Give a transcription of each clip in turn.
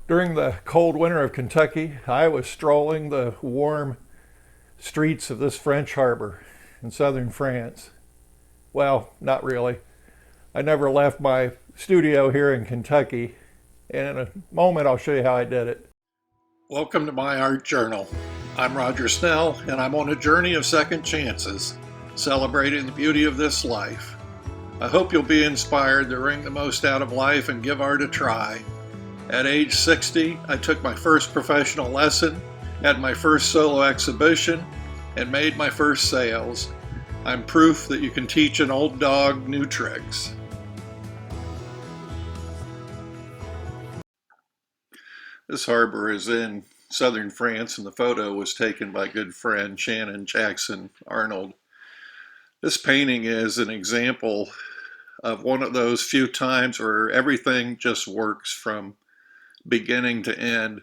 During the cold winter of Kentucky, I was strolling the warm streets of this French harbor in southern France. Well, not really. I never left my studio here in Kentucky, and in a moment I'll show you how I did it. Welcome to my art journal. I'm Roger Snell, and I'm on a journey of second chances, celebrating the beauty of this life. I hope you'll be inspired to wring the most out of life and give art a try. At age 60, I took my first professional lesson, had my first solo exhibition, and made my first sales. I'm proof that you can teach an old dog new tricks. This harbor is in southern France, and the photo was taken by good friend Shannon Jackson Arnold. This painting is an example of one of those few times where everything just works from beginning to end.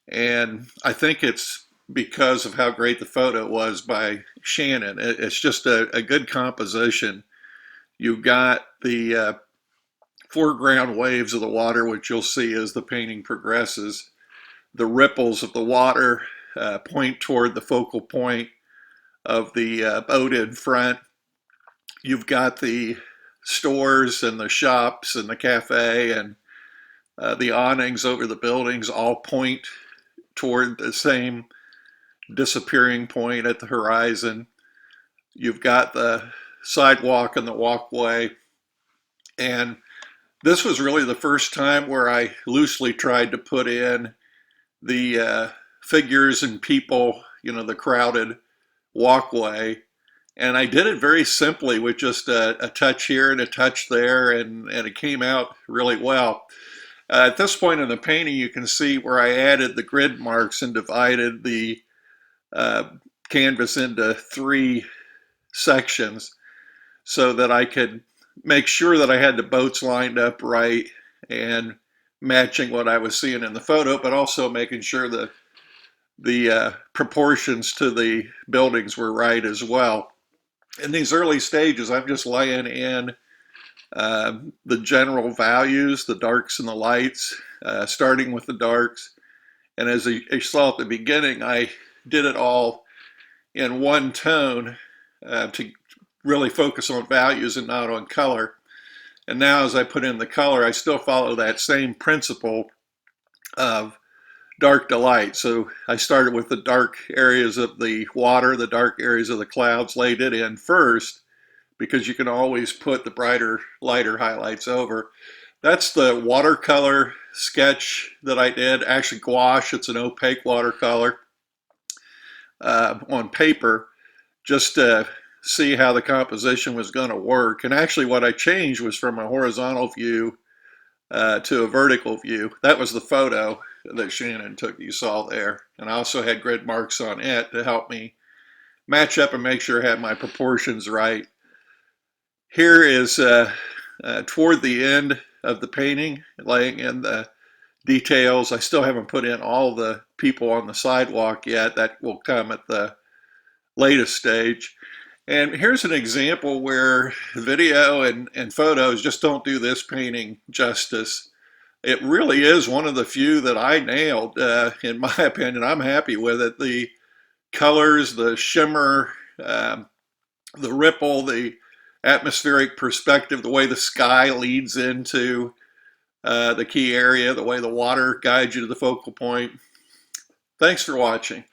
And I think it's because of how great the photo was by Shannon. It's just a good composition. You got the foreground waves of the water, which you'll see as the painting progresses. The ripples of the water point toward the focal point of the boat in front. You've got the stores and the shops and the cafe and the awnings over the buildings all point toward the same disappearing point at the horizon. You've got the sidewalk and the walkway. And this was really the first time where I loosely tried to put in the figures and people, the crowded walkway. And I did it very simply with just a touch here and a touch there, and it came out really well. At this point in the painting, you can see where I added the grid marks and divided the canvas into 3 sections so that I could make sure that I had the boats lined up right and matching what I was seeing in the photo, but also making sure that the proportions to the buildings were right as well. In these early stages, I'm just laying in the general values, the darks and the lights, starting with the darks. And as you saw at the beginning, I did it all in one tone to really focus on values and not on color. And now as I put in the color, I still follow that same principle of dark to light. So I started with the dark areas of the water, the dark areas of the clouds, laid it in first, because you can always put the brighter, lighter highlights over. That's the watercolor sketch that I did. Actually, gouache, it's an opaque watercolor on paper, just to see how the composition was going to work. And actually what I changed was from a horizontal view to a vertical view. That was the photo that Shannon took you saw there. And I also had grid marks on it to help me match up and make sure I had my proportions right. Here is toward the end of the painting, laying in the details. I still haven't put in all the people on the sidewalk yet. That will come at the latest stage. And here's an example where video and photos just don't do this painting justice. It really is one of the few that I nailed, in my opinion. I'm happy with it. The colors, the shimmer, the ripple, the atmospheric perspective, the way the sky leads into the key area, the way the water guides you to the focal point. Thanks for watching.